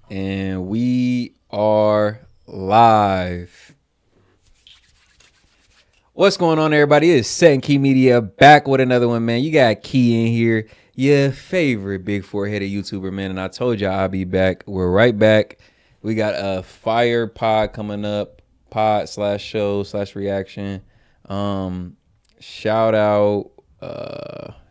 And we are live. What's going on, everybody? It's Set&Key Media back with another one, man. You got Key in here, your favorite big four-headed YouTuber, man. And I told y'all I'll be back. We're right back. We got a fire pod coming up, pod/show/reaction. Shout out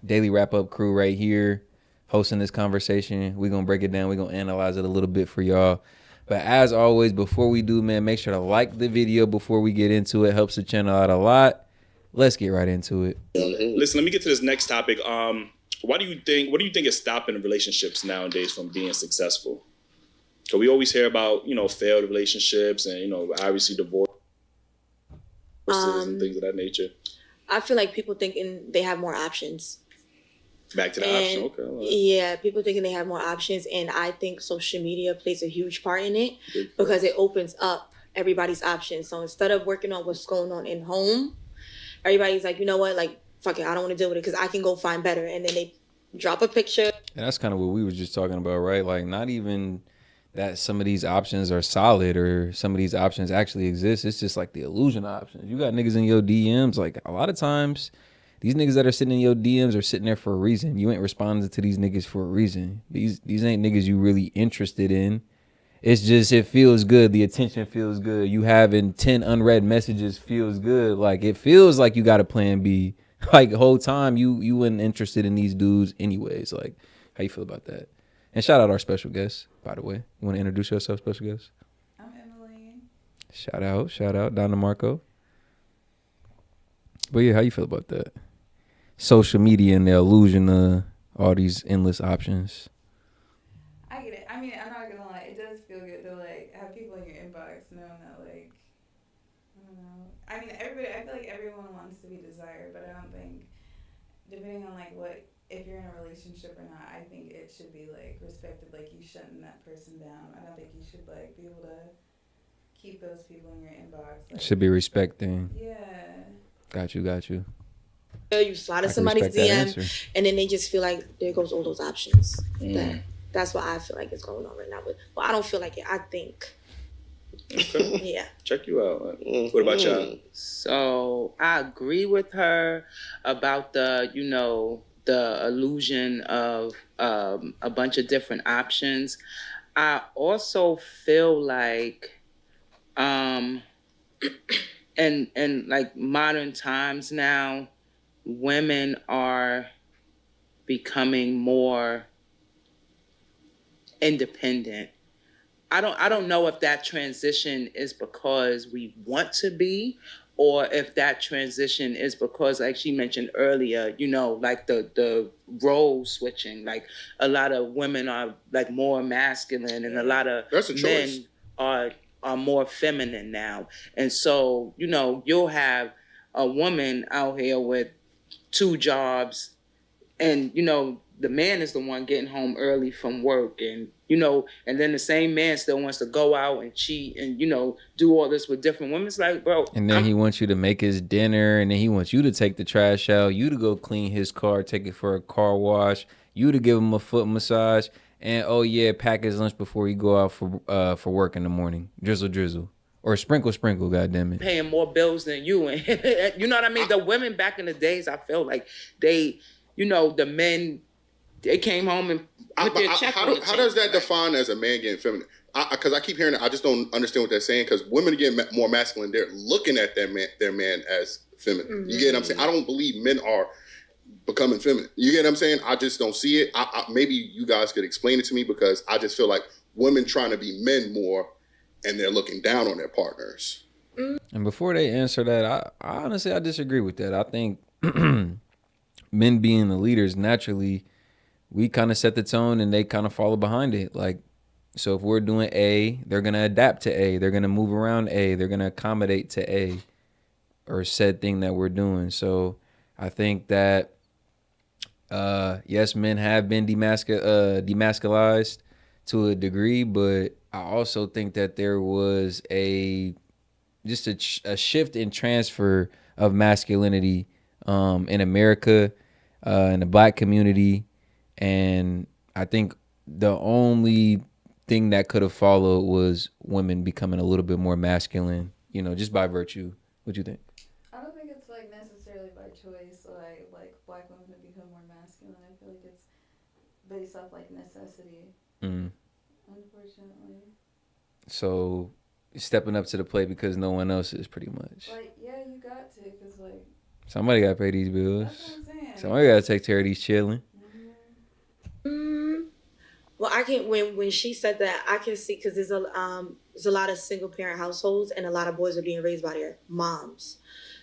Daily Wrap-Up crew right here hosting this conversation. We're going to break it down. We're going to analyze it a little bit for y'all. But as always, before we do, man, make sure to like the video before we get into it. Helps the channel out a lot. Let's get right into it. Listen, let me get to this next topic. What do you think is stopping relationships nowadays from being successful? So we always hear about, failed relationships and, obviously divorces and things of that nature. I feel like people thinking they have more options. Back to the option, okay. Right. Yeah, people thinking they have more options, and I think social media plays a huge part in it because it opens up everybody's options. So instead of working on what's going on in home, everybody's like, you know what, like, fuck it, I don't want to deal with it because I can go find better. And then they drop a picture. And that's kind of what we were just talking about, right? Like, not even that some of these options are solid or some of these options actually exist. It's just like the illusion options. You got niggas in your DMs, like a lot of times these niggas that are sitting in your DMs are sitting there for a reason. You ain't responding to these niggas for a reason. These ain't niggas you really interested in. It's just, it feels good. The attention feels good. You having 10 unread messages feels good. Like, it feels like you got a plan B. Like, the whole time you wasn't interested in these dudes anyways. Like, how you feel about that? And shout out our special guest, by the way. You want to introduce yourself, special guest? I'm Emily. Shout out, Donna Marco. But yeah, how you feel about that? Social media and the illusion of all these endless options. I get it. I mean, I'm not gonna lie. It does feel good to like have people in your inbox knowing that like, I don't know. I mean, everybody. I feel like everyone wants to be desired, but I don't think, depending on like what, if you're in a relationship or not, I think it should be like respected. Like you shutting that person down. I don't think you should like be able to keep those people in your inbox. Like, Should be respecting. Yeah. Got you. You slide in I can somebody's respect that DM, answer. and then they just feel like there goes all those options. That's what I feel like is going on right now. But I don't feel like it. I think. Okay. Yeah. Check you out. What about y'all? So I agree with her about the illusion of a bunch of different options. I also feel like in like modern times now, women are becoming more independent. I don't know if that transition is because we want to be, or if that transition is because, like she mentioned earlier, like the role switching. Like a lot of women are like more masculine, and a lot of men are more feminine now. And so, you'll have a woman out here with 2 jobs, and the man is the one getting home early from work, and and then the same man still wants to go out and cheat and do all this with different women. It's like, bro. And then he wants you to make his dinner, and then he wants you to take the trash out, you to go clean his car, take it for a car wash, you to give him a foot massage, and oh yeah, pack his lunch before he go out for work in the morning. Drizzle. Or sprinkle, goddammit. Paying more bills than you. And you know what I mean? The women back in the days, I felt like they, the men, they came home and put their check on the How does that define as a man getting feminine? Because I keep hearing it, I just don't understand what they're saying. Because women get more masculine, they're looking at their man as feminine. Mm-hmm. You get what I'm saying? I don't believe men are becoming feminine. You get what I'm saying? I just don't see it. Maybe you guys could explain it to me, because I just feel like women trying to be men more, and they're looking down on their partners. And before they answer that, I honestly, I disagree with that. I think men being the leaders, naturally, we kind of set the tone and they kind of follow behind it. Like, so if we're doing A, they're going to adapt to A. They're going to move around A. They're going to accommodate to A or said thing that we're doing. So I think that, yes, men have been demasculized to a degree, but I also think that there was a shift in transfer of masculinity in America, in the Black community. And I think the only thing that could have followed was women becoming a little bit more masculine, just by virtue. What you think? I don't think it's like necessarily by choice, like black women to become more masculine. I feel like it's based off like necessity. Unfortunately. So stepping up to the plate because no one else is, pretty much. Like, yeah, you got to, because like somebody got to pay these bills. That's what I'm saying. Somebody got to take care of these children. Well, I can when she said that, I can see, because there's a lot of single parent households and a lot of boys are being raised by their moms,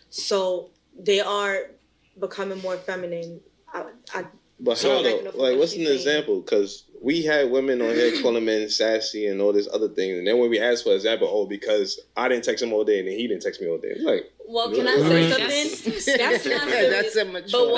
so they are becoming more feminine. But how though? Like, what's an example? Because we had women on here calling men sassy and all this other things, and then when we asked for an example, because I didn't text him all day and then he didn't text me all day. It's like, well, can I say something? That's not serious. That's immature. But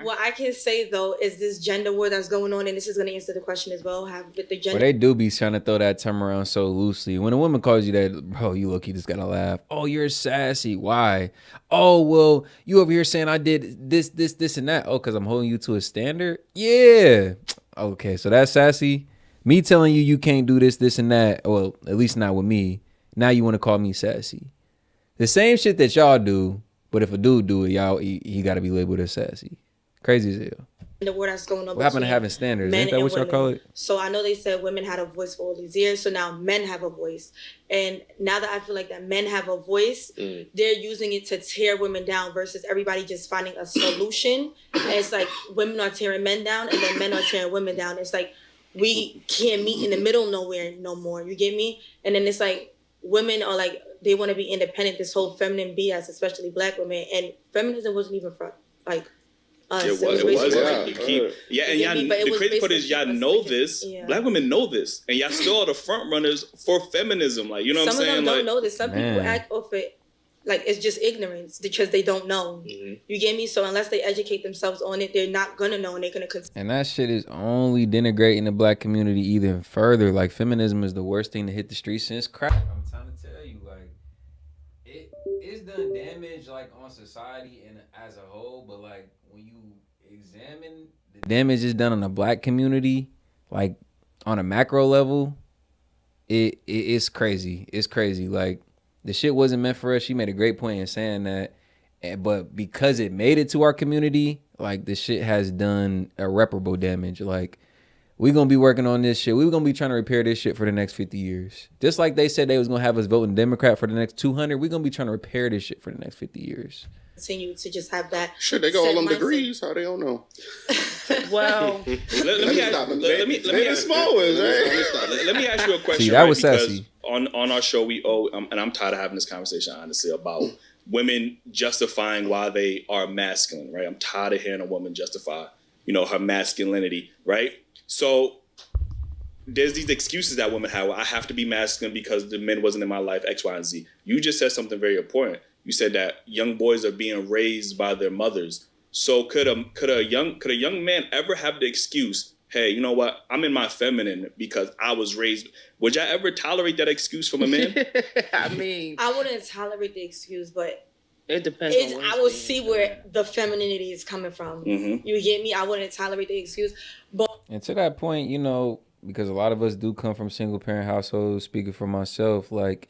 what I can say though is this gender war that's going on, and this is going to answer the question as well. With the gender, well, they do be trying to throw that term around so loosely. When a woman calls you that, bro, you look, you just gotta laugh. Oh, you're sassy. Why? Oh, well, you over here saying I did this, and that. Oh, because I'm holding you to a standard. Yeah. Okay, so that's sassy. Me telling you can't do this, and that. Well, at least not with me. Now you want to call me sassy. The same shit that y'all do, but if a dude do it, y'all he got to be labeled as sassy. Crazy as hell. The war that's going on. What happened to having standards? Ain't that what y'all call it? So I know they said women had a voice for all these years, so now men have a voice. And now that I feel like that men have a voice, they're using it to tear women down versus everybody just finding a solution. And it's like women are tearing men down and then men are tearing women down. It's like we can't meet in the middle nowhere no more. You get me? And then it's like women are like, they want to be independent, this whole feminine BS, especially black women. And feminism wasn't even for like us. It was. And y'all, the crazy part is y'all know this. Yeah. Black women know this, and y'all still are the front runners for feminism. Like, you know what I'm saying? Some of them don't know this. Some people act off it like it's just ignorance because they don't know. You get me? So unless they educate themselves on it, they're not gonna know, and they're gonna continue. And that shit is only denigrating the black community even further. Like, feminism is the worst thing to hit the streets since crack. I'm trying to tell you, like, it's done damage like on society and as a whole, but like when you examine the damage is done on the black community, like on a macro level, it's crazy. It's crazy. Like, the shit wasn't meant for us. She made a great point in saying that, but because it made it to our community, like, the shit has done irreparable damage. Like, we gonna be working on this shit. We gonna be trying to repair this shit for the next 50 years. Just like they said they was gonna have us voting Democrat for the next 200, we gonna be trying to repair this shit for the next 50 years. Continue to just have that. Shit, they got all them degrees. How they don't know? Well, let me ask you a question. See, that was sassy. On our show, we owe, and I'm tired of having this conversation, honestly, about women justifying why they are masculine, right? I'm tired of hearing a woman justify, her masculinity, right? So there's these excuses that women have. I have to be masculine because the men wasn't in my life, X, Y, and Z. You just said something very important. You said that young boys are being raised by their mothers. So could a young man ever have the excuse, hey, you know what? I'm in my feminine because I was raised. Would y'all ever tolerate that excuse from a man? I mean, I wouldn't tolerate the excuse, but it depends. I will see where the femininity is coming from. You get me? I wouldn't tolerate the excuse. But and to that point, because a lot of us do come from single parent households, speaking for myself, like,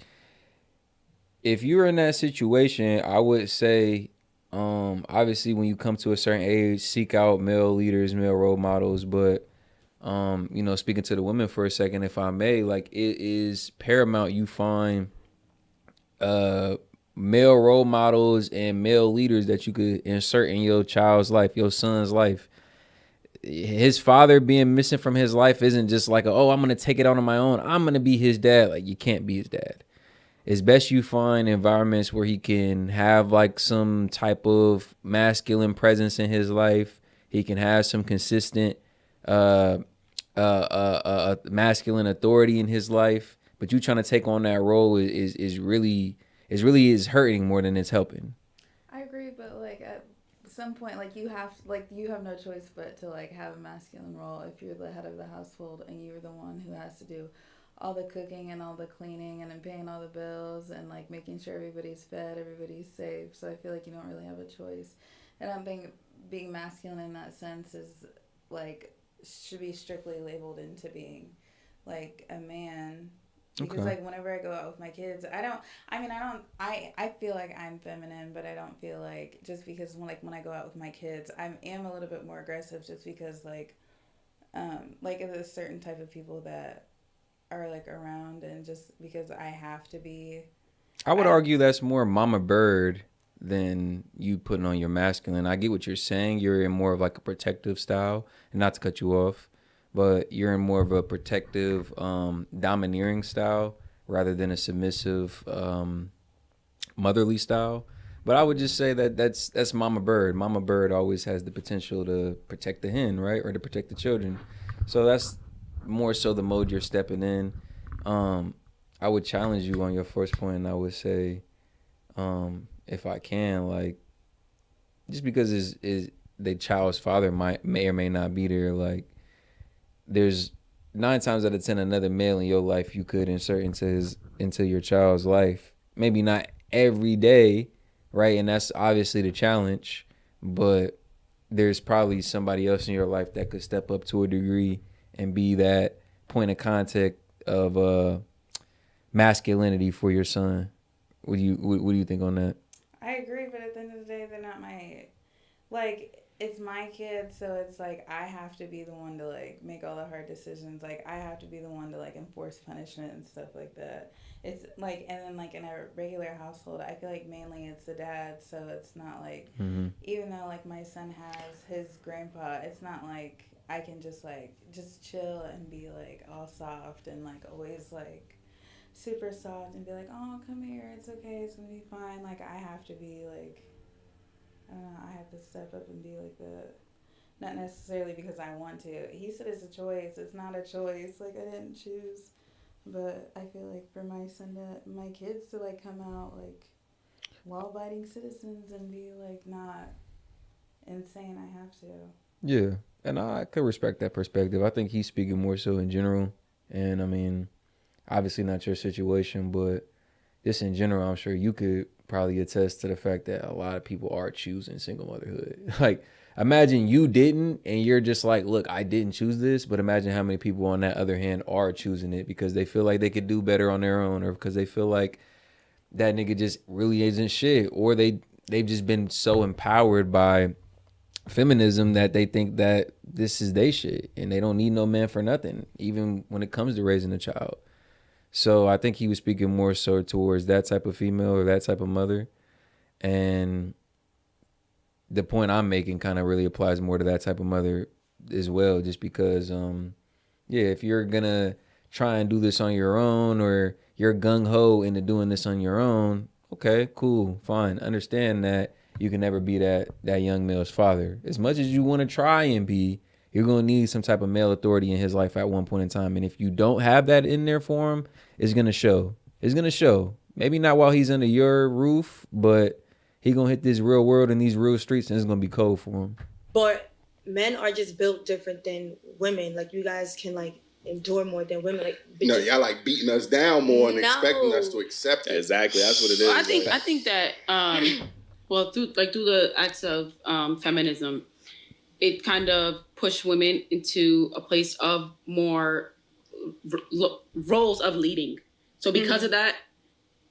if you're in that situation, I would say, obviously when you come to a certain age, seek out male leaders, male role models. But, speaking to the women for a second, if I may, like, it is paramount you find male role models and male leaders that you could insert in your child's life, your son's life. His father being missing from his life isn't just like, I'm going to take it on my own. I'm going to be his dad. Like, you can't be his dad. It's best you find environments where he can have like some type of masculine presence in his life. He can have some consistent masculine authority in his life. But you trying to take on that role is really hurting more than it's helping. I agree, but like at some point, like you have no choice but to like have a masculine role if you're the head of the household and you're the one who has to do all the cooking and all the cleaning and then paying all the bills and like making sure everybody's fed, everybody's safe. So I feel like you don't really have a choice. And I think being masculine in that sense is like should be strictly labeled into being like a man. Because Okay. like whenever I go out with my kids, I feel like I'm feminine, but I don't feel like, just because when I go out with my kids, I am a little bit more aggressive, just because like there's a certain type of people that are like around, and just because I have to be. I would argue that's more mama bird than you putting on your masculine. I get what you're saying. You're in more of like a protective style, and not to cut you off, but you're in more of a protective, domineering style rather than a submissive, motherly style. But I would just say that that's mama bird. Mama bird always has the potential to protect the hen, right, or to protect the children. So that's more so the mode you're stepping in. Um, I would challenge you on your first point, and I would say, if I can, like, just because is the child's father may or may not be there, like, there's 9 times out of 10 another male in your life you could insert into your child's life. Maybe not every day, right? And that's obviously the challenge, but there's probably somebody else in your life that could step up to a degree and be that point of contact of masculinity for your son. What do you think on that? I agree, but at the end of the day, they're not my, like, it's my kid, so it's like I have to be the one to like make all the hard decisions. Like I have to be the one to like enforce punishment and stuff like that. It's like, and then like in a regular household, I feel like mainly it's the dad, so it's not like, even though like my son has his grandpa, it's not like I can just chill and be like all soft and like always like super soft and be like, oh, come here, it's okay, it's gonna be fine. Like I have to be like, I don't know, I have to step up and be like that. Not necessarily because I want to. He said it's a choice. It's not a choice. Like I didn't choose. But I feel like for my kids to like come out like law-abiding citizens and be like not insane, I have to. Yeah, and I could respect that perspective. I think he's speaking more so in general, and I mean, obviously not your situation, but just in general, I'm sure you could probably attest to the fact that a lot of people are choosing single motherhood. Like, imagine you didn't, and you're just like, look, I didn't choose this, but imagine how many people on that other hand are choosing it because they feel like they could do better on their own, or because they feel like that nigga just really isn't shit, or they've just been so empowered by feminism that they think that this is they shit and they don't need no man for nothing, even when it comes to raising a child. So I think he was speaking more so towards that type of female or that type of mother. And the point I'm making kind of really applies more to that type of mother as well, just because, yeah, if you're going to try and do this on your own, or you're gung-ho into doing this on your own, okay, cool, fine. Understand that you can never be that young male's father. As much as you want to try and be, you're going to need some type of male authority in his life at one point in time. And if you don't have that in there for him, it's going to show. It's going to show. Maybe not while he's under your roof, but he going to hit this real world and these real streets, and it's going to be cold for him. But men are just built different than women. Like, you guys can, like, endure more than women. Like, no, y'all like beating us down more and expecting us to accept it. Exactly, that's what it is. Well, I think that through the acts of feminism, it kind of pushed women into a place of more roles of leading. So because of that,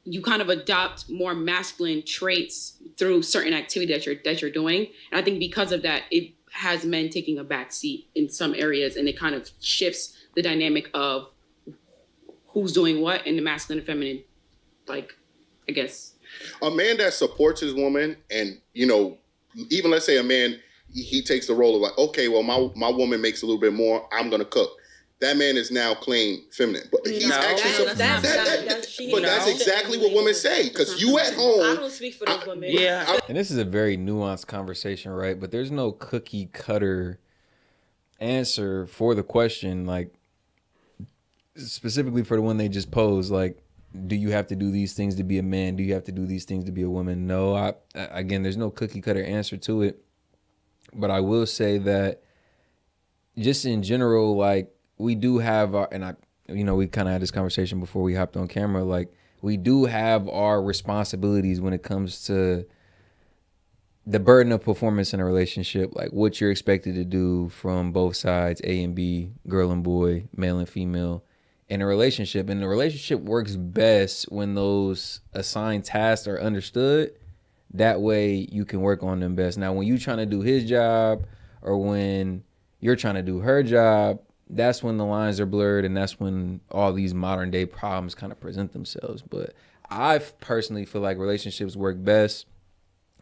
you kind of adopt more masculine traits through certain activity that you're doing. And I think because of that, it has men taking a back seat in some areas, and it kind of shifts the dynamic of who's doing what in the masculine and feminine, like, I guess. A man that supports his woman, and, you know, even let's say a man, he takes the role of like, okay, well, my woman makes a little bit more, I'm going to cook. That man is now claimed feminine. But he's actually... that's exactly what women say. Because you at home... I don't speak for those women. Yeah. And this is a very nuanced conversation, right? But there's no cookie cutter answer for the question, like, specifically for the one they just posed, like, do you have to do these things to be a man? Do you have to do these things to be a woman? No, again, there's no cookie cutter answer to it. But I will say that just in general, like, we do have our, and we kind of had this conversation before we hopped on camera, like, we do have our responsibilities when it comes to the burden of performance in a relationship, like what you're expected to do from both sides, A and B, girl and boy, male and female. in a relationship. And the relationship works best when those assigned tasks are understood. That way you can work on them best. Now, when you trying to do his job or when you're trying to do her job, that's when the lines are blurred, and that's when all these modern day problems kind of present themselves. But I personally feel like relationships work best.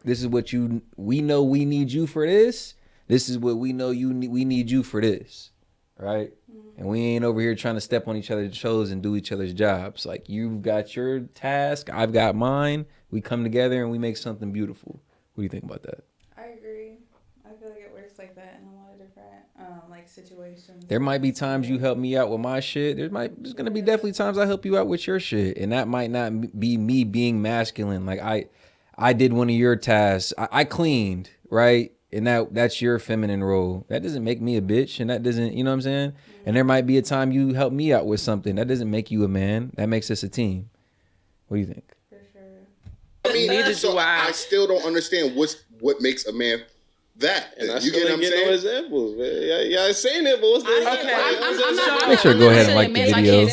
This is what we know we need you for this. This is what we know we need you for this, right? And we ain't over here trying to step on each other's toes and do each other's jobs. Like, you've got your task, I've got mine. We come together and we make something beautiful. What do you think about that? I agree. I feel like it works like that in a lot of different like situations. There might be times you help me out with my shit. There's gonna be definitely times I help you out with your shit, and that might not be me being masculine. Like, I did one of your tasks. I cleaned, right? And that's your feminine role. That doesn't make me a bitch, and that doesn't, you know what I'm saying? And there might be a time you help me out with something. That doesn't make you a man. That makes us a team. What do you think? For sure. I mean, I still don't understand what makes a man that. And I you still get what I'm saying? no examples, man. Y'all saying it, but what's the I'm Make sure to go ahead and like the video.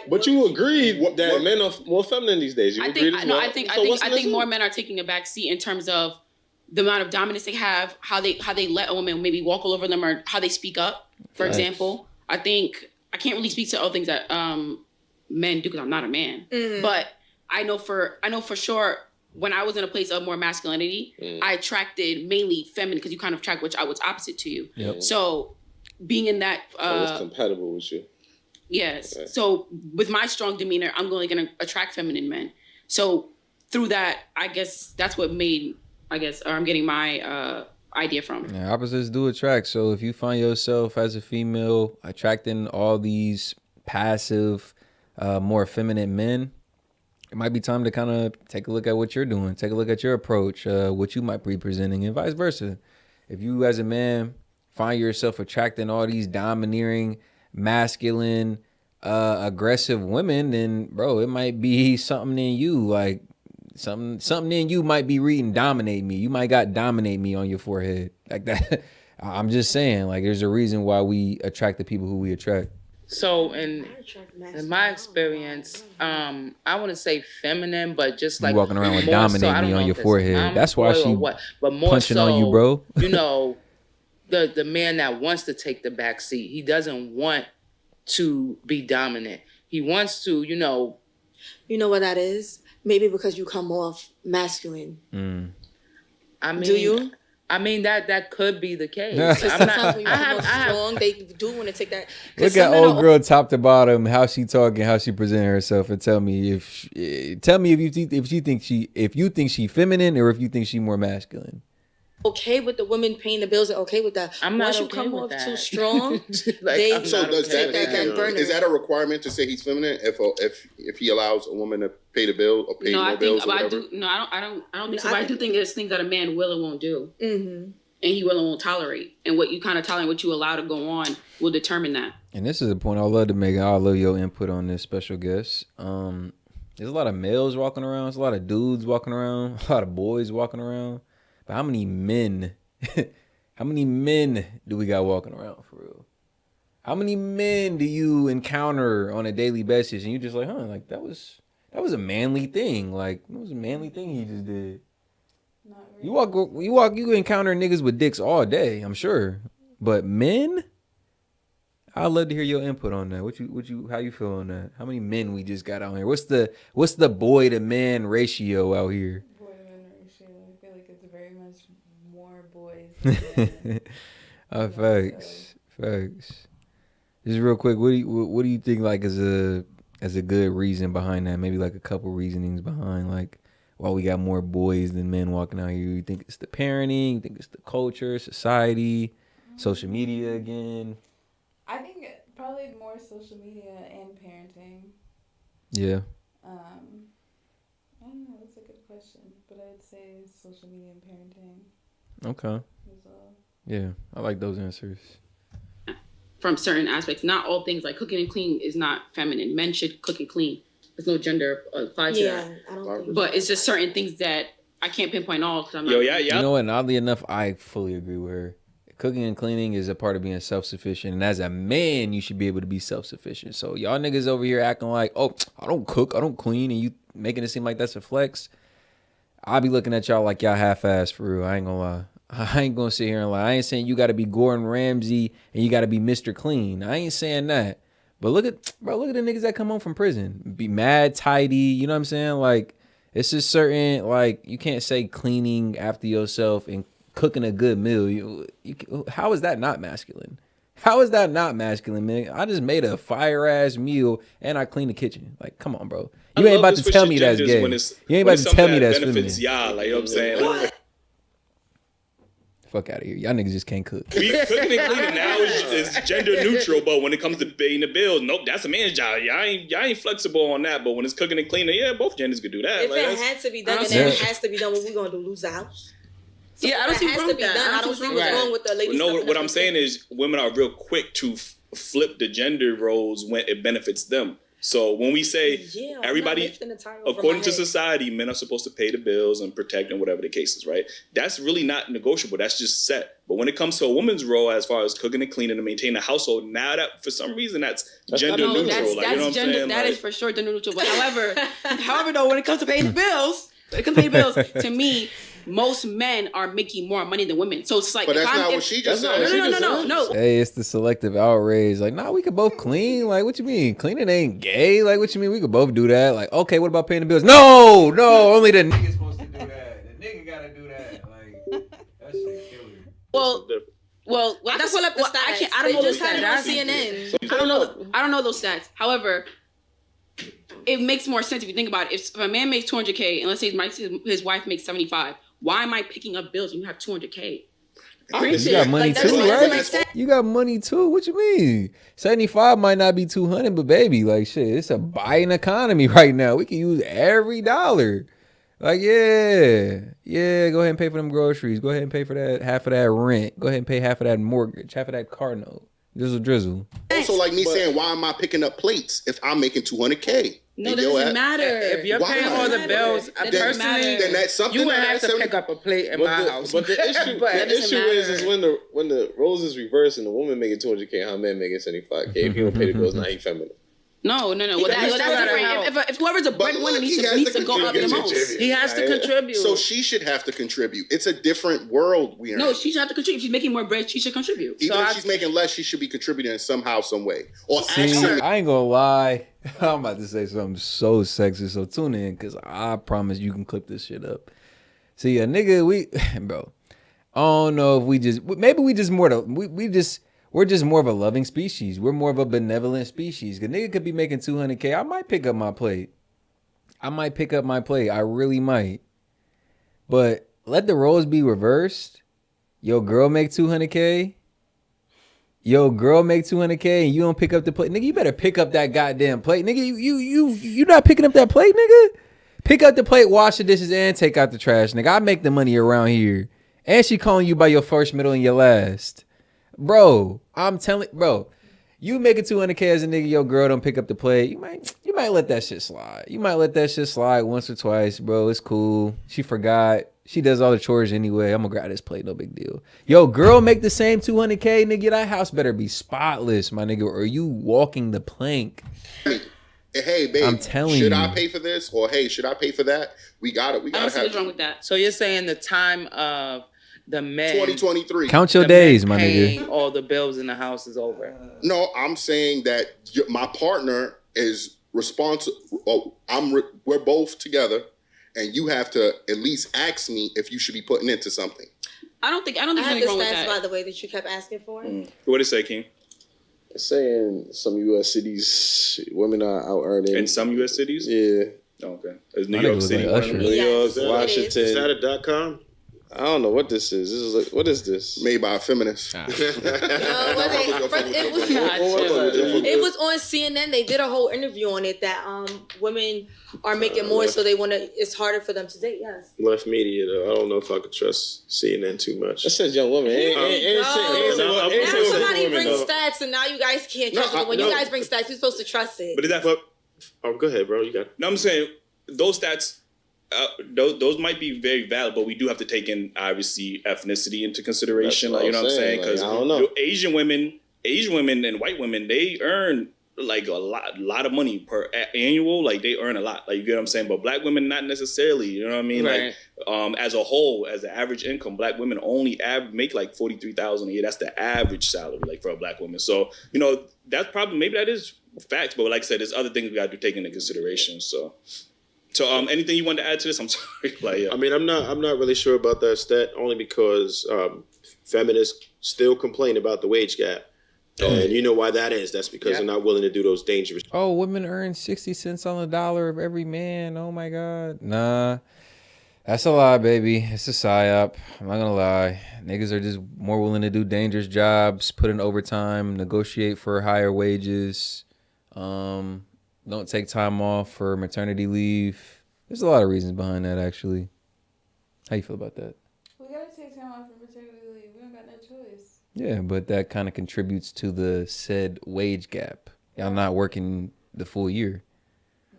But you agreed that men are more feminine these days. You agreed as well? I think more men are taking a back seat in terms of the amount of dominance they have, how they let a woman maybe walk all over them, or how they speak up. For example, I think I can't really speak to other things that men do because I'm not a man. Mm-hmm. But I know for sure when I was in a place of more masculinity, I attracted mainly feminine because you kind of track what's opposite to you. Yep. So being in that, it's compatible with you. Yes. Okay. So with my strong demeanor, I'm only going to attract feminine men. So through that, I guess that's what made. Or I'm getting my idea from. Yeah, opposites do attract. So if you find yourself as a female attracting all these passive, more feminine men, it might be time to kind of take a look at what you're doing, take a look at your approach, what you might be presenting, and vice versa. If you as a man find yourself attracting all these domineering, masculine, aggressive women, then bro, it might be something in you, like something in you might be reading dominate me. You might got dominate me on your forehead like that. I'm just saying, like, there's a reason why we attract the people who we attract. So in my experience, I want to say feminine, but just like you walking around with dominate me on your forehead. That's why she but more punching so, on you, bro. You know, the man that wants to take the back seat, he doesn't want to be dominant. He wants to, you know what that is? Maybe because you come off masculine. I mean, do you? I mean that could be the case. Sometimes when you come off strong, they do want to take that. Look at old girl top to bottom, how she talking, how she presenting herself, and tell me if you think she feminine or if you think she more masculine. Okay with the women paying the bills and okay with that. I'm not Once you okay come with off that. too strong, like, so does take that burner. Is that a requirement to say he's feminine if he allows a woman to pay the bill or pay more bills or whatever? I don't think so. But I do think there's things that a man will and won't do, and he will and won't tolerate. And what you kind of tolerate, what you allow to go on, will determine that. And this is a point I love to make. I love your input on this, special guest. There's a lot of males walking around. There's a lot of dudes walking around. A lot of boys walking around. But how many men do we got walking around for real? How many men do you encounter on a daily basis and you just like, like that was a manly thing. Like, it was a manly thing he just did. Not really. You encounter niggas with dicks all day, I'm sure. But men? I'd love to hear your input on that. How you feel on that? How many men we just got out here? What's the boy to man ratio out here? Facts. Just real quick, what do you think like as a good reason behind that? Maybe like a couple reasonings behind like why we got more boys than men walking out here. You think it's the parenting? You think it's the culture, society, social media again? I think probably more social media and parenting. Yeah. I don't know. That's a good question, but I'd say social media and parenting. Okay. Yeah, I like those answers. From certain aspects, not all things like cooking and clean is not feminine. Men should cook and clean. There's no gender applied to that. I don't think but it's just certain things that I can't pinpoint all because I'm not. Yeah. You know what? And oddly enough, I fully agree with her. Cooking and cleaning is a part of being self-sufficient. And as a man, you should be able to be self-sufficient. So y'all niggas over here acting like, oh, I don't cook, I don't clean, and you making it seem like that's a flex. I'll be looking at y'all like y'all half-assed for real. I ain't gonna lie. I ain't gonna sit here and lie. I ain't saying you gotta be Gordon Ramsay and you gotta be Mr. Clean. I ain't saying that. But look at the niggas that come home from prison. Be mad tidy, you know what I'm saying? Like, it's just certain, like, you can't say cleaning after yourself and cooking a good meal. How is that not masculine? How is that not masculine, man? I just made a fire-ass meal and I cleaned the kitchen. Like, come on, bro. You ain't about to tell me that's gay. You ain't about to tell me that's feminine. Y'all, like, you know what I'm saying? Like, fuck out of here. Y'all niggas just can't cook. Cooking and cleaning now is gender neutral, but when it comes to paying the bills, nope, that's a man's job. Y'all ain't flexible on that, but when it's cooking and cleaning, yeah, both genders could do that. If it had to be done, then it has to be done. What we gonna do? Lose the house? So I don't see what's wrong with that. I don't see what's wrong with the ladies. No, what I'm saying is women are real quick to flip the gender roles when it benefits them. So when we say everybody, according to society, men are supposed to pay the bills and protect and whatever the case is, right? That's really not negotiable. That's just set. But when it comes to a woman's role as far as cooking and cleaning and maintaining a household, now that for some reason that's gender neutral. That's you know what I'm saying? That is for sure gender neutral. But however though, when it comes to paying the bills, to me, most men are making more money than women. So it's like, but that's not what she just said. No. Hey, it's the selective outrage. Like, nah, we could both clean. Like, what you mean? Cleaning ain't gay. Like, what you mean? We could both do that. Like, okay, what about paying the bills? No, only the nigga's supposed to do that. The nigga gotta do that. Like, that shit killer. Well, that's pull up the stats. I don't know those stats. That's CNN. I don't know those stats. However, it makes more sense if you think about it. If a man makes $200K and let's say his wife makes $75, why am I picking up bills when you have $200K? You got money too, right? You got money too. What you mean? 75 might not be 200, but baby, like shit, it's a buying economy right now. We can use every dollar. Like, yeah. Go ahead and pay for them groceries. Go ahead and pay for that half of that rent. Go ahead and pay half of that mortgage, half of that car note. Drizzle. Also, like me saying, why am I picking up plates if I'm making $200K? No, that doesn't matter. If you're paying all the bills, personally, then that's something you would have to pick up a plate in my house. But the issue is when the roles is reversed and the woman making $200K, how man making $75K. If he don't pay the bills, now he feminine. No. Well, that's different. If whoever's a breadwinner needs to go up the most. He has to contribute. So she should have to contribute. It's a different world we are in. No, she should have to contribute. If she's making more bread, she should contribute. Even if she's making less, she should be contributing somehow, some way. Or I ain't gonna lie. I'm about to say something so sexist, so tune in, because I promise you can clip this shit up. See, a nigga, bro, I don't know if we're just more of a loving species. We're more of a benevolent species. Cause nigga could be making $200K. I might pick up my plate. I really might. But let the roles be reversed. Your girl make $200K. And you don't pick up the plate. Nigga, you better pick up that goddamn plate. Nigga, you not picking up that plate, nigga? Pick up the plate, wash the dishes, and take out the trash, nigga. I make the money around here. And she calling you by your first, middle, and your last. Bro, I'm telling, you making $200K as a nigga, your girl don't pick up the plate. You might let that shit slide. You might let that shit slide once or twice, bro. It's cool. She forgot. She does all the chores anyway. I'm gonna grab this plate, no big deal. Yo, girl, make the same $200K, nigga. That house better be spotless, my nigga, or you walking the plank. Hey, babe, I'm telling you. Should I pay for this? Or hey, should I pay for that? We got it. I don't see what's wrong with that. So you're saying the time of the men 2023. Count your days, my nigga. All the bills in the house is over. No, I'm saying that my partner is responsible. We're both together, and you have to at least ask me if you should be putting into something. I don't think there's anything anything wrong with stats, that. by the way, that you kept asking for. What did it say, King? It's saying some U.S. cities, women are out earning. In some U.S. cities? Yeah. Oh, okay. Is New York City one of them? New York, Yes, Washington. Is that a .com? I don't know what this is. What is this? Made by a feminist. It was on CNN. They did a whole interview on it that women are making more, so they want to. It's harder for them to date. Yes. Left media though. I don't know if I could trust CNN too much. It says young woman. Now somebody brings stats, and now you guys can't trust it. When you guys bring stats, you're supposed to trust it. But is that for? Oh, go ahead, bro. You got. No, I'm saying those stats those might be very valid, but we do have to take in obviously ethnicity into consideration. Like, you know what I'm saying? Because I don't know. Asian women and white women, they earn like a lot of money per annual. Like they earn a lot. Like you get what I'm saying? But black women not necessarily. You know what I mean? Right. Like as a whole, as the average income, black women only make like $43,000 a year. That's the average salary, like for a black woman. So that's probably maybe that is facts. But like I said, there's other things we got to take into consideration. So anything you want to add to this? I'm sorry. Like, I mean, I'm not really sure about that stat, only because feminists still complain about the wage gap. And you know why that is. That's because they're not willing to do those dangerous. Oh, women earn 60 cents on the dollar of every man. Oh my God. Nah. That's a lie, baby. It's a psyop. I'm not gonna lie. Niggas are just more willing to do dangerous jobs, put in overtime, negotiate for higher wages. Don't take time off for maternity leave. There's a lot of reasons behind that, actually. How you feel about that? We gotta take time off for maternity leave. We don't got no choice. Yeah, but that kind of contributes to the said wage gap. Y'all not working the full year.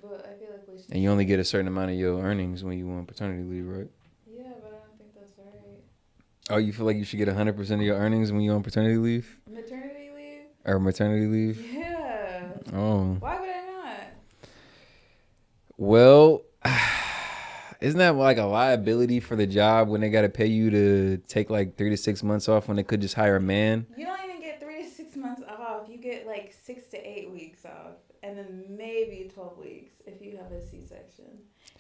But I feel like we should. And you only get a certain amount of your earnings when you want paternity leave, right? Yeah, but I don't think that's right. Oh, you feel like you should get 100% of your earnings when you on paternity leave? Maternity leave? Or maternity leave? Yeah. Oh. Why would I not? Well, isn't that like a liability for the job when they got to pay you to take like 3 to 6 months off when they could just hire a man? You don't even get 3 to 6 months off. You get like 6 to 8 weeks off, and then maybe 12 weeks if you have a C-section.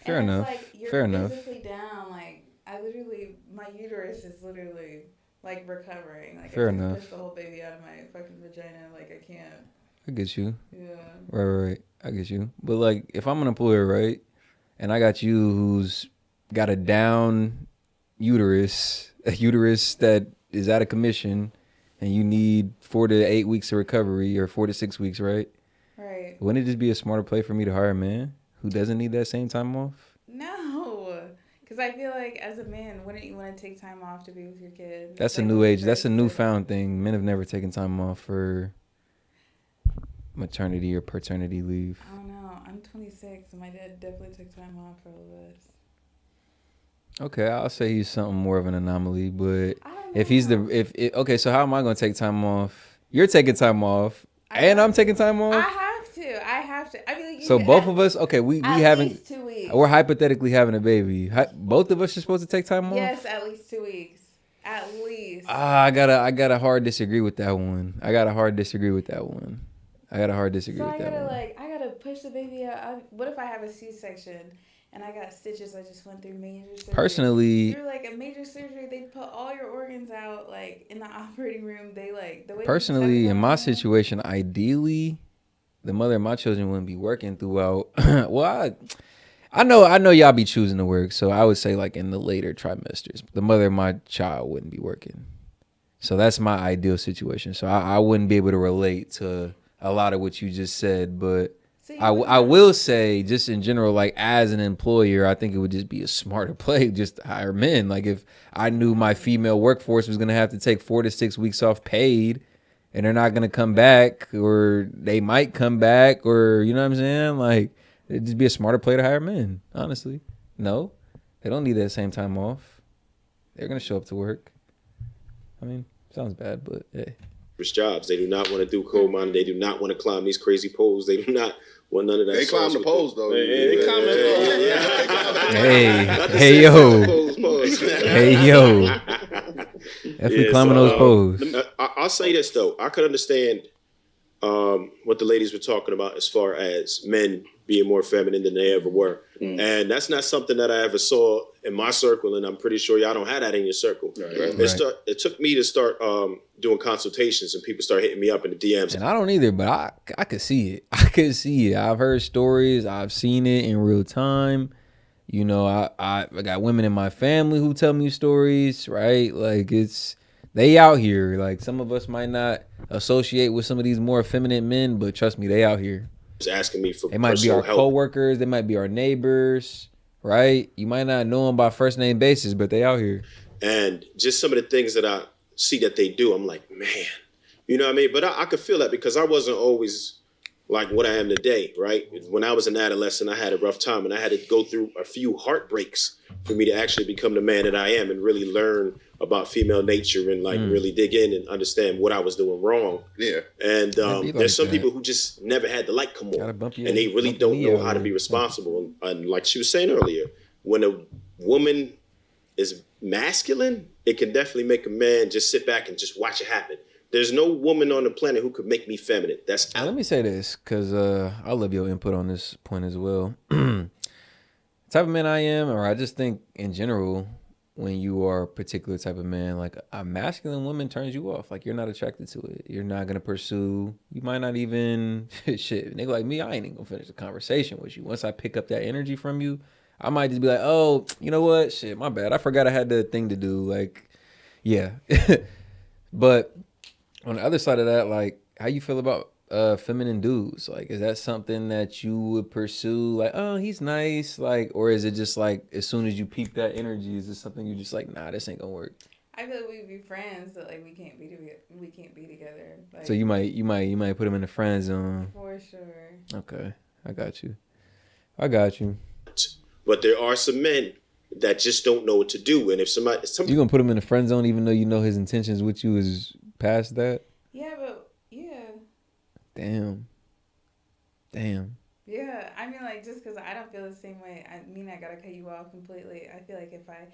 Fair enough. It's like you're Fair enough. physically down. Like my uterus is literally like recovering. Like Fair I just enough. pushed the whole baby out of my fucking vagina. Like I can't. I get you. Yeah. Right. I get you. But like, if I'm an employer, right, and I got you who's got a down uterus, a uterus that is out of commission, and you need 4 to 8 weeks of recovery, or 4 to 6 weeks, right? Right. Wouldn't it just be a smarter play for me to hire a man who doesn't need that same time off? No. Because I feel like as a man, wouldn't you want to take time off to be with your kid? That's like, a new age. That's a newfound thing. Men have never taken time off for maternity or paternity leave. I don't know. I'm 26, and my dad definitely took time off for all of us. Okay, I'll say he's something more of an anomaly, but I don't if he's know. okay, so how am I going to take time off? You're taking time off, and I'm taking time off. I have to. I mean, like, So both of us, okay, we at haven't. least 2 weeks. We're hypothetically having a baby. Both of us are supposed to take time off. Yes, at least 2 weeks. At least. I gotta hard disagree with that one. I gotta push the baby out. What if I have a C-section and I got stitches? I just went through major surgery. Personally, through like a major surgery, they put all your organs out like in the operating room. They like the way. Personally, in my situation, ideally, the mother of my children wouldn't be working throughout. Well, I know y'all be choosing to work, so I would say like in the later trimesters, the mother of my child wouldn't be working. So that's my ideal situation. So I wouldn't be able to relate to a lot of what you just said, but I will say just in general, like as an employer, I think it would just be a smarter play just to hire men. Like if I knew my female workforce was going to have to take 4 to 6 weeks off paid and they're not going to come back, or they might come back, or you know what I'm saying? Like it'd just be a smarter play to hire men, honestly. No, they don't need that same time off. They're going to show up to work. I mean, sounds bad, but hey. Jobs. They do not want to do coal mining. They do not want to climb these crazy poles. They do not want none of that. They climb the poles though. They climb the poles. Hey yo. Definitely climbing those poles. I'll say this though. I could understand what the ladies were talking about as far as men being more feminine than they ever were. And that's not something that I ever saw in my circle, and I'm pretty sure y'all don't have that in your circle. Right. It took me to start doing consultations, and people start hitting me up in the DMs. And I don't either, but I could see it. I've heard stories. I've seen it in real time. You know, I got women in my family who tell me stories, right? Like they out here. Like some of us might not associate with some of these more effeminate men, but trust me, they out here. Asking me for they might be our help. Co-workers, they might be our neighbors, right? You might not know them by first name basis, but they out here. And just some of the things that I see that they do, I'm like, man, you know what I mean? But I could feel that because I wasn't always like what I am today, right? When I was an adolescent, I had a rough time and I had to go through a few heartbreaks for me to actually become the man that I am and really learn about female nature and like really dig in and understand what I was doing wrong. Yeah. And there's some people who just never had the light come on and they really don't know how to be responsible. And like she was saying earlier, when a woman is masculine, it can definitely make a man just sit back and just watch it happen. There's no woman on the planet who could make me feminine. That's out. Let me say this, because I love your input on this point as well. Type of man I am, or I just think in general, when you are a particular type of man, like a masculine woman turns you off. Like you're not attracted to it. You're not gonna pursue. You might not even shit. Nigga like me, I ain't even gonna finish the conversation with you. Once I pick up that energy from you, I might just be like, oh, you know what? Shit, my bad. I forgot I had the thing to do. Like, yeah. But on the other side of that, like, how you feel about feminine dudes? Like, is that something that you would pursue? Like, oh, he's nice. Like, or is it just like as soon as you peep that energy, is it something you just like, nah, this ain't gonna work? I feel like we'd be friends, but like we can't be together. Like, so you might put him in the friend zone. For sure. Okay, I got you. But there are some men that just don't know what to do, and if somebody you gonna put him in the friend zone even though you know his intentions with you is past that? Yeah, but yeah. Damn. Yeah, I mean, like, just because I don't feel the same way, I mean, I gotta cut you off completely. I feel like if I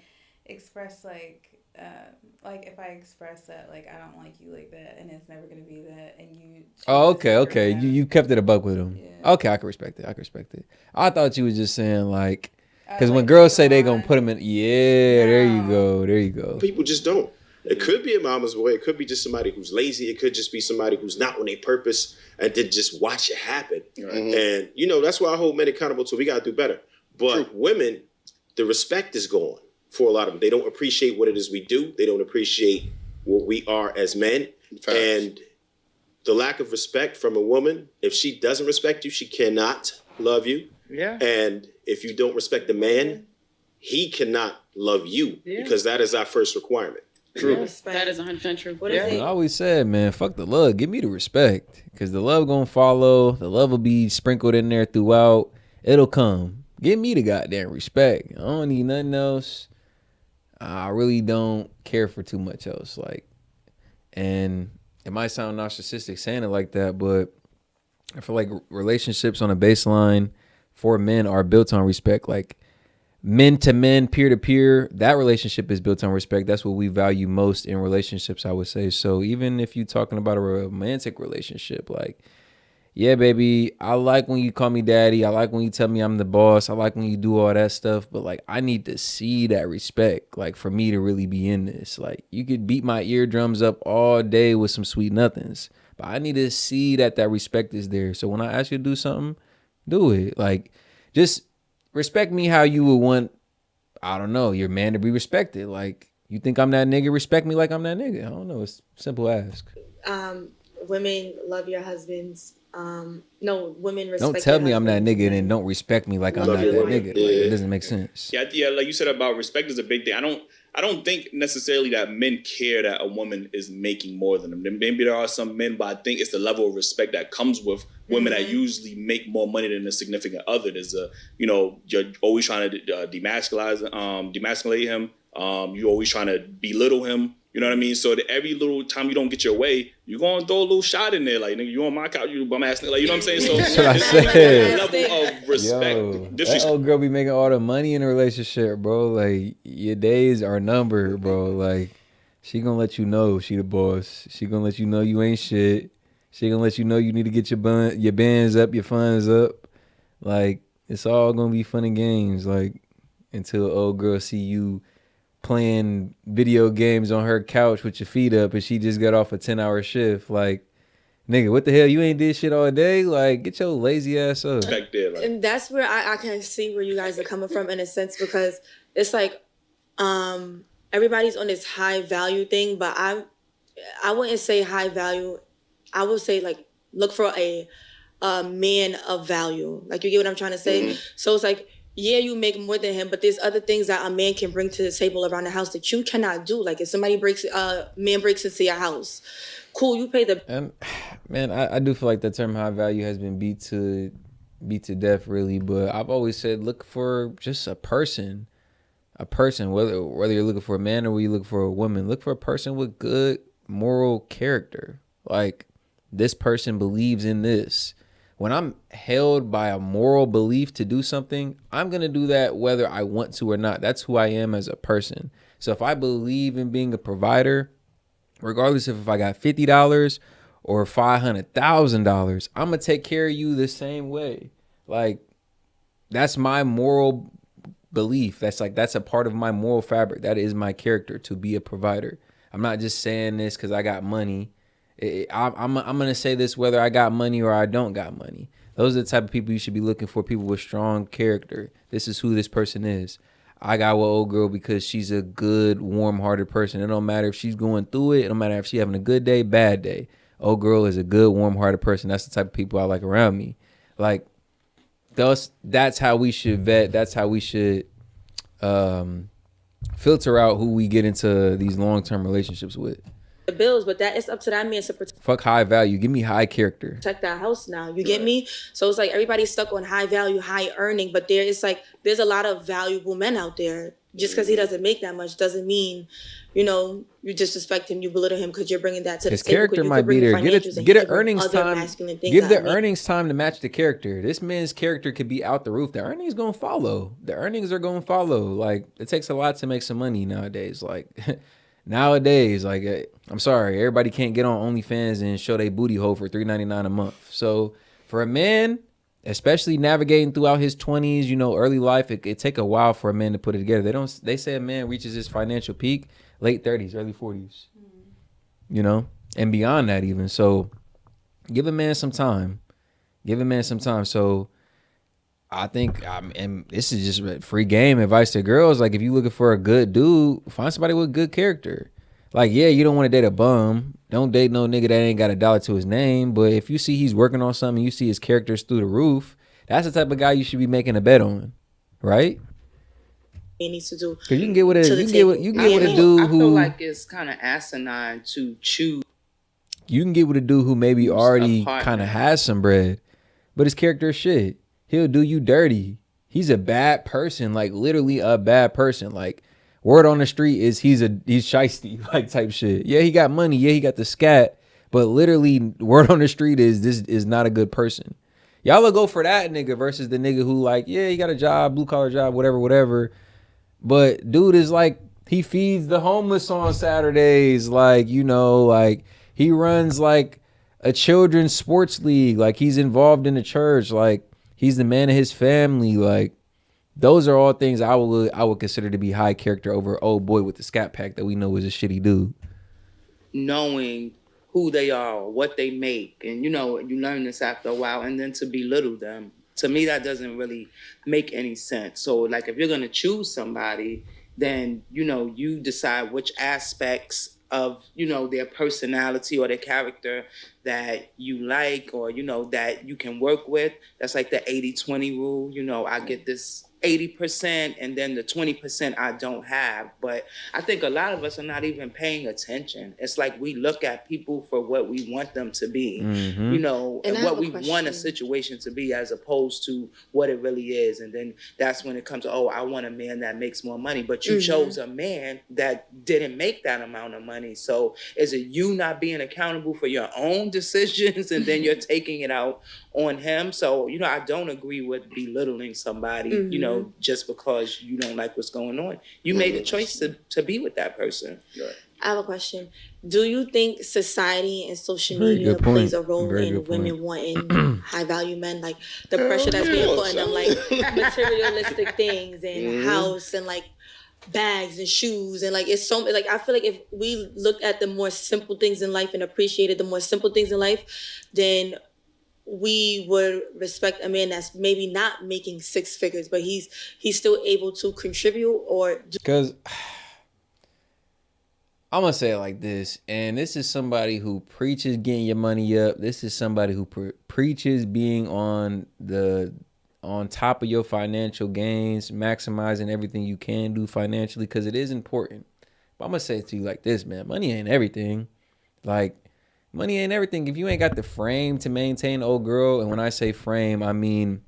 express if I express that, like, I don't like you like that, and it's never gonna be that, and you. Oh, okay. You kept it a buck with him. Yeah. Okay, I can respect it. I thought you was just saying like, because when girls say they gonna put him in, there you go. People just don't. It could be a mama's boy. It could be just somebody who's lazy. It could just be somebody who's not on their purpose and did just watch it happen. Mm-hmm. And, that's why I hold men accountable to. We got to do better. But women, the respect is gone for a lot of them. They don't appreciate what it is we do. They don't appreciate what we are as men. Facts. And the lack of respect from a woman, if she doesn't respect you, she cannot love you. Yeah. And if you don't respect the man, he cannot love you because that is our first requirement. True. That is 100% true. I always said, man, fuck the love. Give me the respect. Because the love gonna follow. The love will be sprinkled in there throughout. It'll come. Give me the goddamn respect. I don't need nothing else. I really don't care for too much else. Like, and it might sound narcissistic saying it like that, but I feel like relationships on a baseline for men are built on respect. Like, men to men, peer to peer, that relationship is built on respect. That's what we value most in relationships, I would say. So even if you're talking about a romantic relationship, like, yeah, baby, I like when you call me daddy. I like when you tell me I'm the boss. I like when you do all that stuff. But like, I need to see that respect, like, for me to really be in this. Like, you could beat my eardrums up all day with some sweet nothings, but I need to see that respect is there. So when I ask you to do something, do it. Like, just respect me how you would want, I don't know, your man to be respected. Like, you think I'm that nigga, respect me like I'm that nigga. I don't know. It's simple ask. Women love your husbands. No, women respect. Don't tell me I'm that nigga and then don't respect me like I'm not that nigga. Like, it doesn't make sense. Yeah, like you said about respect is a big thing. I don't think necessarily that men care that a woman is making more than them. Maybe there are some men, but I think it's the level of respect that comes with women that usually make more money than a significant other. There's you're always trying to demasculate him. You're always trying to belittle him. You know what I mean? So that every little time you don't get your way, you're going to throw a little shot in there. Like, nigga, you on my couch, you bum ass nigga. Like, you know what I'm saying? So that's what I said. Level of respect. That old girl be making all the money in a relationship, bro. Like, your days are numbered, bro. Like, she gonna let you know she the boss. She gonna let you know you ain't shit. She gonna let you know you need to get your bands up, your funds up. Like, it's all gonna be fun and games. Like, until old girl see you playing video games on her couch with your feet up and she just got off a 10-hour shift. Like, nigga, what the hell? You ain't did shit all day? Like, get your lazy ass up. And that's where I can see where you guys are coming from in a sense, because it's like everybody's on this high value thing, but I wouldn't say high value. I would say, like, look for a man of value. Like, you get what I'm trying to say? Mm-hmm. So it's like, yeah, you make more than him, but there's other things that a man can bring to the table around the house that you cannot do. Like, if somebody man breaks into your house, cool, you pay the. And man, I do feel like the term high value has been beat to death, really. But I've always said, look for just a person, whether you're looking for a man or whether you're looking for a woman. Look for a person with good moral character. Like, this person believes in this. When I'm held by a moral belief to do something, I'm going to do that whether I want to or not. That's who I am as a person. So if I believe in being a provider, regardless if I got $50 or $500,000, I'm going to take care of you the same way. Like, that's my moral belief. That's a part of my moral fabric. That is my character, to be a provider. I'm not just saying this because I got money. I'm going to say this whether I got money or I don't got money. Those are the type of people you should be looking for, people with strong character. This is who this person is. I got with old girl because she's a good, warm-hearted person. It don't matter if she's going through it. It don't matter if she's having a good day, bad day. Old girl is a good, warm-hearted person. That's the type of people I like around me. Like, that's how we should vet. That's how we should filter out who we get into these long-term relationships with. The bills, but that it's up to that man to protect. Fuck high value. Give me high character. Protect that house now. You get me? So it's like everybody's stuck on high value, high earning, but there's a lot of valuable men out there. Just because he doesn't make that much doesn't mean, you disrespect him, you belittle him because you're bringing that to the his table. His character might be there. Get an earnings time. Give the earnings time to match the character. This man's character could be out the roof. The earnings gonna follow. The earnings are gonna follow. Like, it takes a lot to make some money nowadays. Like. Nowadays, like, I'm sorry, everybody can't get on OnlyFans and show their booty hole for $3.99 a month. So for a man, especially navigating throughout his 20s, early life, it take a while for a man to put it together. They say a man reaches his financial peak late 30s, early 40s, and beyond that even. So give a man some time. So I think, and this is just free game advice to girls. Like, if you're looking for a good dude, find somebody with good character. Like, yeah, you don't want to date a bum. Don't date no nigga that ain't got $1 to his name. But if you see he's working on something, you see his character's through the roof, that's the type of guy you should be making a bet on, right? He needs to do. Cause you can get with a dude who. I feel like it's kind of asinine to choose. You can get with a dude who maybe already kind of has some bread, but his character is shit. He'll do you dirty. He's a bad person, like literally a bad person. Like, word on the street is he's shiesty, like, type shit. Yeah, he got money. Yeah, he got the scat. But literally, word on the street is this is not a good person. Y'all will go for that nigga versus the nigga who, like, yeah, he got a job, blue collar job, whatever. But dude is like, he feeds the homeless on Saturdays. Like, like he runs like a children's sports league. Like, he's involved in the church. Like, he's the man of his family. Like, those are all things I would consider to be high character over old boy with the scat pack that we know is a shitty dude. Knowing who they are, what they make, and you learn this after a while, and then to belittle them. To me, that doesn't really make any sense. So, like, if you're gonna choose somebody, then you decide which aspects of their personality or their character that you like, or that you can work with. That's like the 80-20 rule. I get this 80% and then the 20% I don't have. But I think a lot of us are not even paying attention. It's like we look at people for what we want them to be, and what we want a situation to be, as opposed to what it really is. And then that's when it comes to, I want a man that makes more money. But you chose a man that didn't make that amount of money. So is it you not being accountable for your own decisions and then you're taking it out on him? So, I don't agree with belittling somebody, just because you don't like what's going on. You made a choice to be with that person. Right. I have a question. Do you think society and social media plays a role in women wanting high value men? Like, the pressure that's being put on them, like materialistic things and house and like bags and shoes, and like, it's so, like, I feel like if we look at the more simple things in life and appreciated the more simple things in life, then we would respect a man that's maybe not making six figures, but he's still able to contribute. Or because I'm gonna say it like this, and this is somebody who preaches getting your money up. This is somebody who preaches being on top of your financial gains, maximizing everything you can do financially, because it is important. But I'm gonna say it to you like this, man. Money ain't everything. Like, money ain't everything. If you ain't got the frame to maintain old girl, and when I say frame, I mean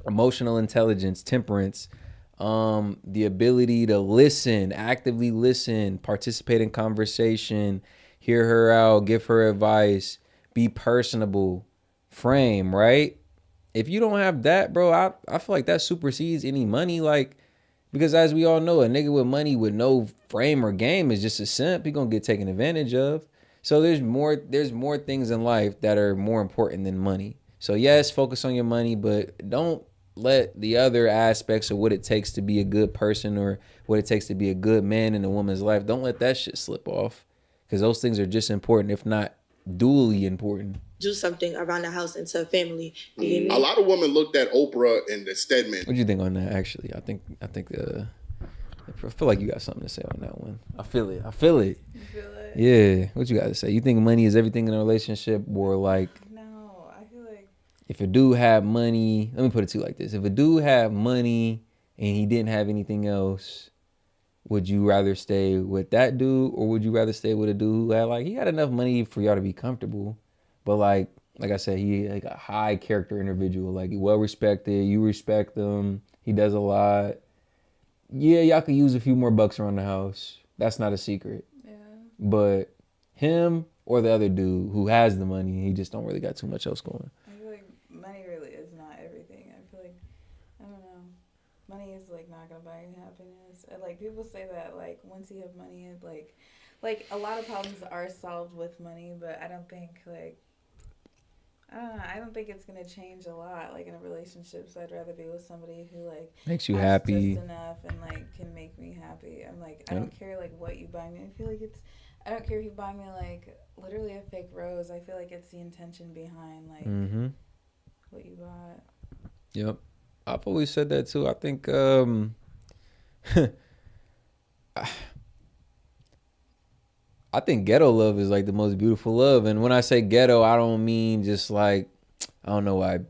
emotional intelligence, temperance, the ability to listen, actively listen, participate in conversation, hear her out, give her advice, be personable, frame, right? If you don't have that, bro, I feel like that supersedes any money, like, because as we all know, a nigga with money with no frame or game is just a simp. He gonna get taken advantage of. So there's more things in life that are more important than money. So yes, focus on your money, but don't let the other aspects of what it takes to be a good person or what it takes to be a good man in a woman's life, don't let that shit slip off, because those things are just important, if not dually important. Do something around the house and to a family. You get me? A lot of women looked at Oprah and the Stedman. What do you think on that? Actually, I think I feel like you got something to say on that one. I feel it. You feel it? Yeah. What you got to say? You think money is everything in a relationship, or like? No, I feel like If a dude had money, let me put it to you like this: if a dude had money and he didn't have anything else, would you rather stay with that dude, or would you rather stay with a dude who had, like, he had enough money for y'all to be comfortable, but like I said, he like a high character individual, like well respected, you respect him, he does a lot. Yeah, y'all could use a few more bucks around the house. That's not a secret. yeah. But him or the other dude who has the money, he just don't really got too much else going. I feel like money really is not everything. I feel like, I don't know, money is like not gonna buy you happiness. And, like, people say that, like, once you have money, it, like a lot of problems are solved with money, but I don't think, like, I don't know, I don't think it's gonna change a lot, like, in a relationship. So I'd rather be with somebody who, like, Makes you has happy. just enough and, like, can make me happy. I'm like, I don't care, like, what you buy me. I feel like I don't care if you buy me, like, literally a fake rose. I feel like it's the intention behind, like, what you bought. Yep. I've always said that too. I think I think ghetto love is like the most beautiful love. And when I say ghetto, I don't mean just like, I don't know why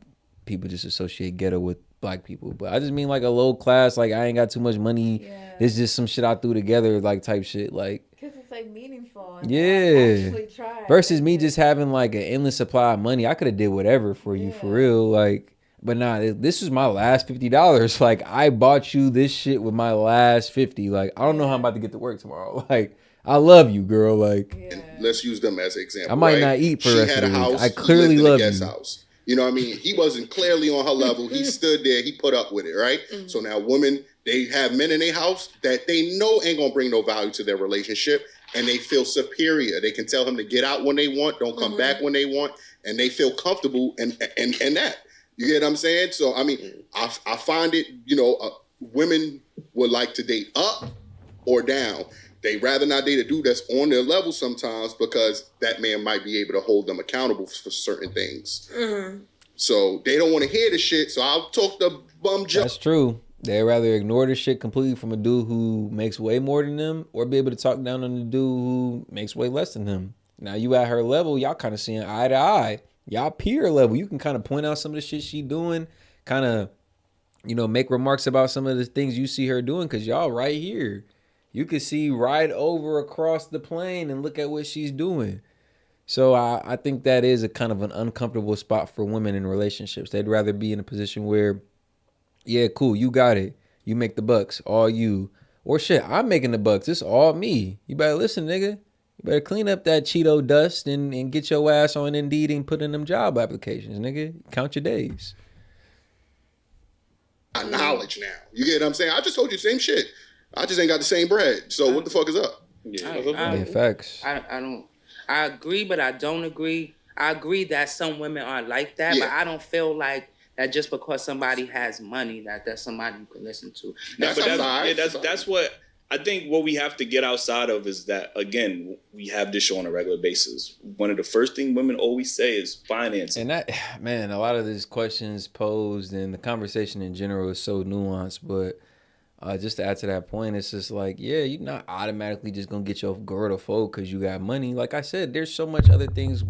people just associate ghetto with black people, but I just mean like a low class, like I ain't got too much money. Yeah. It's just some shit I threw together, like type shit. Like, Because it's, like, meaningful. And yeah. actually try. Versus me just having like an endless supply of money. I could have did whatever for you, for real. Like, but nah, this was my last $50. Like, I bought you this shit with my last 50. Like, I don't know how I'm about to get to work tomorrow. Like, I love you, girl. Like, let's use them as an example. I might not eat for the rest She had of a the week. house. I clearly he lived love in a guest you. house. You know what I mean? He wasn't clearly on her level. He stood there. He put up with it, right? Mm-hmm. So now women, they have men in their house that they know ain't going to bring no value to their relationship, and they feel superior. They can tell him to get out when they want, don't come back when they want, and they feel comfortable and that. You get what I'm saying? So, I mean, I find it, women would like to date up or down. They rather not date a dude that's on their level sometimes, because that man might be able to hold them accountable for certain things. Mm-hmm. So they don't want to hear the shit. So I'll talk the bum joke. That's true. They'd rather ignore the shit completely from a dude who makes way more than them, or be able to talk down on the dude who makes way less than him. Now you at her level, y'all kind of seeing eye to eye. Y'all peer level. You can kind of point out some of the shit she doing, kind of, make remarks about some of the things you see her doing, because y'all right here. You could see right over across the plane and look at what she's doing. So I think that is a kind of an uncomfortable spot for women in relationships. They'd rather be in a position where, yeah, cool, you got it. You make the bucks, all you. Or shit, I'm making the bucks. It's all me. You better listen, nigga. You better clean up that Cheeto dust and get your ass on Indeed and put in them job applications, nigga. Count your days. Knowledge now. You get what I'm saying? I just told you the same shit. I just ain't got the same bread. So what the fuck is up? Yeah, facts. I agree, but I don't agree. I agree that some women are like that, but I don't feel like that just because somebody has money that's somebody you can listen to. That's what I think. What we have to get outside of is that, again, we have this show on a regular basis. One of the first things women always say is finance. And that, man, a lot of these questions posed and the conversation in general is so nuanced, but just to add to that point, it's just like, yeah, you're not automatically just gonna get your girl to fold because you got money. Like I said, there's so much other things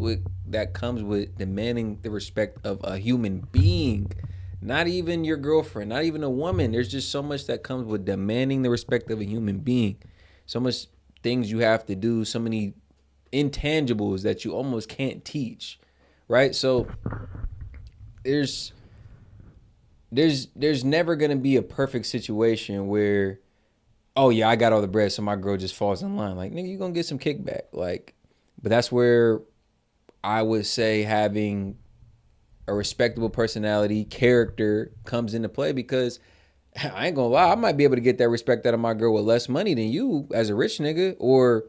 that comes with demanding the respect of a human being, not even your girlfriend, not even a woman. There's just so much that comes with demanding the respect of a human being. So much things you have to do, so many intangibles that you almost can't teach, right? So there's never gonna be a perfect situation where, oh yeah, I got all the bread, so my girl just falls in line. Like, nigga, you gonna get some kickback. Like, but that's where I would say having a respectable personality, character comes into play, because I ain't gonna lie, I might be able to get that respect out of my girl with less money than you as a rich nigga. Or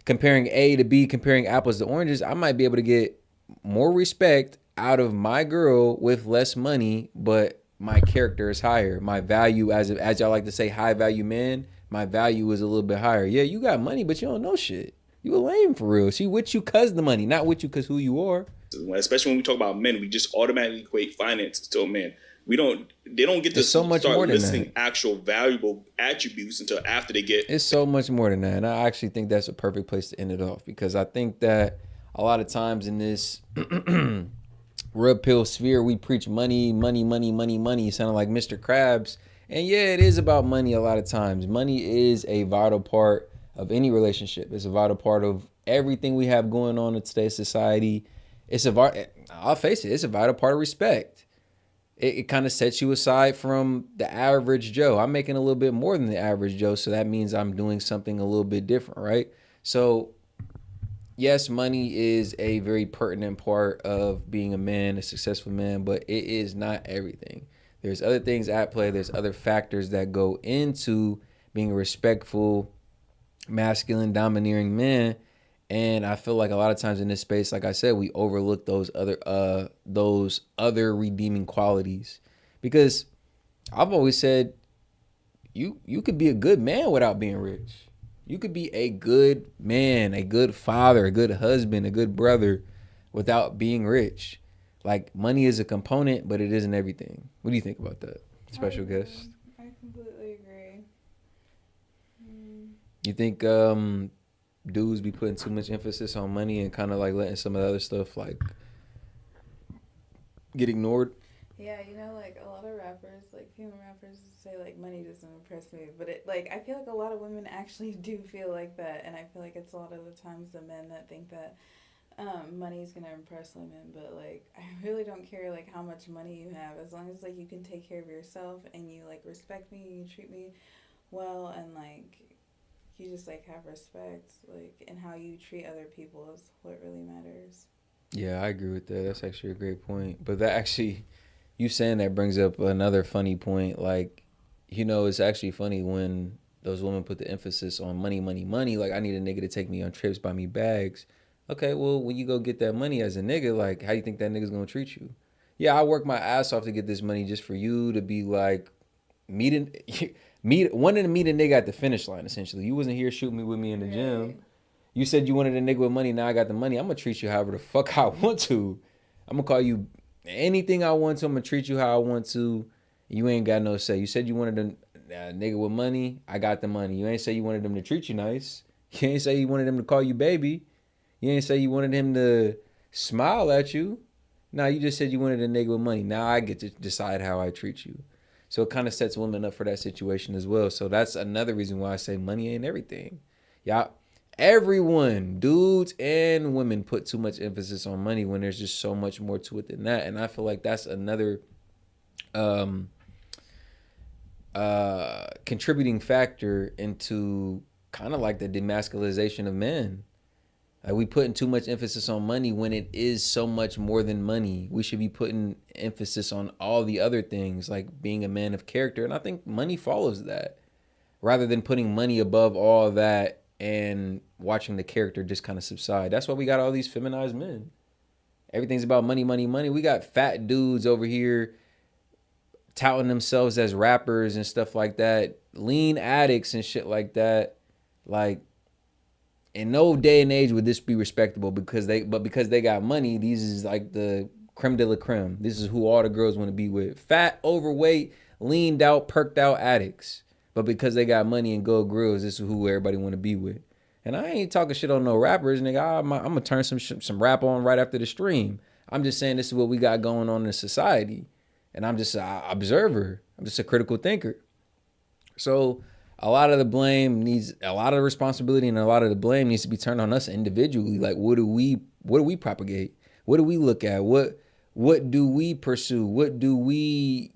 comparing A to B, comparing apples to oranges, I might be able to get more respect out of my girl with less money, but my character is higher. My value, as y'all like to say, high value man, my value is a little bit higher. Yeah, you got money, but you don't know shit. You a lame for real. She with you cause the money, not with you cause who you are. Especially when we talk about men, we just automatically equate finances to a man. They don't get to so much start more than listing that. Actual valuable attributes until after they get. It's so much more than that. And I actually think that's a perfect place to end it off, because I think that a lot of times in this red pill sphere, we preach money, money, money, money, money, sounding like Mr. Krabs. And yeah, it is about money a lot of times. Money is a vital part of any relationship. It's a vital part of everything we have going on in today's society. I'll face it, it's a vital part of respect. It kind of sets you aside from the average Joe. I'm making a little bit more than the average Joe, so that means I'm doing something a little bit different, right? So yes, money is a very pertinent part of being a man, a successful man, but it is not everything. There's other things at play. There's other factors that go into being a respectful, masculine, domineering man. And I feel like a lot of times in this space, like I said, we overlook those other redeeming qualities. Because I've always said, you could be a good man without being rich. You could be a good man, a good father, a good husband, a good brother without being rich. Like, money is a component, but it isn't everything. What do you think about that, special guest? I completely agree. You think dudes be putting too much emphasis on money and kind of like letting some of the other stuff like get ignored? Yeah, like a lot of rappers, like female rappers, say like money doesn't impress me, but I feel like a lot of women actually do feel like that, and I feel like it's a lot of the times the men that think that money is gonna impress women, but like I really don't care like how much money you have, as long as like you can take care of yourself and you like respect me, you treat me well, and like you just like have respect, like, and how you treat other people is what really matters. Yeah, I agree with that. That's actually a great point. But that actually, you saying that brings up another funny point. Like, it's actually funny when those women put the emphasis on money, money, money. Like, I need a nigga to take me on trips, buy me bags. Okay, well, when you go get that money as a nigga, like, how do you think that nigga's gonna treat you? Yeah, I work my ass off to get this money just for you to be like, wanting to meet a nigga at the finish line, essentially. You wasn't here shooting with me in the gym. You said you wanted a nigga with money, now I got the money. I'm gonna treat you however the fuck I want to. I'm gonna call you anything I want to. I'm gonna treat you how I want to. You ain't got no say. You said you wanted a nigga with money, I got the money. You ain't say you wanted them to treat you nice. You ain't say you wanted them to call you baby. You ain't say you wanted him to smile at you. Nah, you just said you wanted a nigga with money. Now I get to decide how I treat you. So it kind of sets women up for that situation as well. So that's another reason why I say money ain't everything. Y'all, everyone, dudes and women, put too much emphasis on money when there's just so much more to it than that. And I feel like that's another contributing factor into kind of like the demasculization of men. Like, we putting too much emphasis on money when it is so much more than money. We should be putting emphasis on all the other things, like being a man of character. And I think money follows that, rather than putting money above all that and watching the character just kind of subside. That's why we got all these feminized men. Everything's about money, money, money. We got fat dudes over here touting themselves as rappers and stuff like that, lean addicts and shit like that. Like, in no day and age would this be respectable, because they got money, these is like the creme de la creme. This is who all the girls want to be with. Fat, overweight, leaned out, perked out addicts. But because they got money and gold grills, this is who everybody want to be with. And I ain't talking shit on no rappers, nigga. I'm gonna turn some rap on right after the stream. I'm just saying this is what we got going on in society. And I'm just an observer. I'm just a critical thinker. So a lot of the blame needs a lot of responsibility, and a lot of the blame needs to be turned on us individually. Like, what do we propagate? What do we look at? What do we pursue? What do we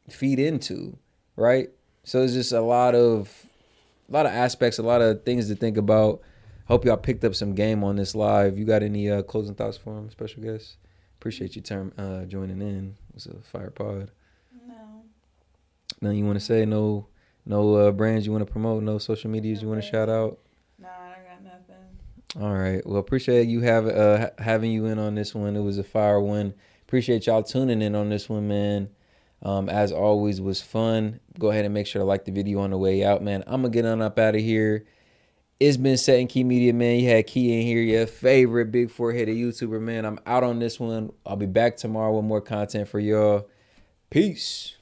feed into? Right? So it's just a lot of aspects, a lot of things to think about. Hope y'all picked up some game on this live. You got any closing thoughts for him, special guest? Appreciate you joining in. It was a fire pod. No. Nothing you want to say? No brands you want to promote? No social medias you want to shout out? No, I don't got nothing. All right. Well, appreciate you having you in on this one. It was a fire one. Appreciate y'all tuning in on this one, man. As always, was fun. Go ahead and make sure to like the video on the way out, man. I'm going to get on up out of here. It's been Set&Key Media, man. You had Key in here, your favorite big four-headed YouTuber, man. I'm out on this one. I'll be back tomorrow with more content for y'all. Peace.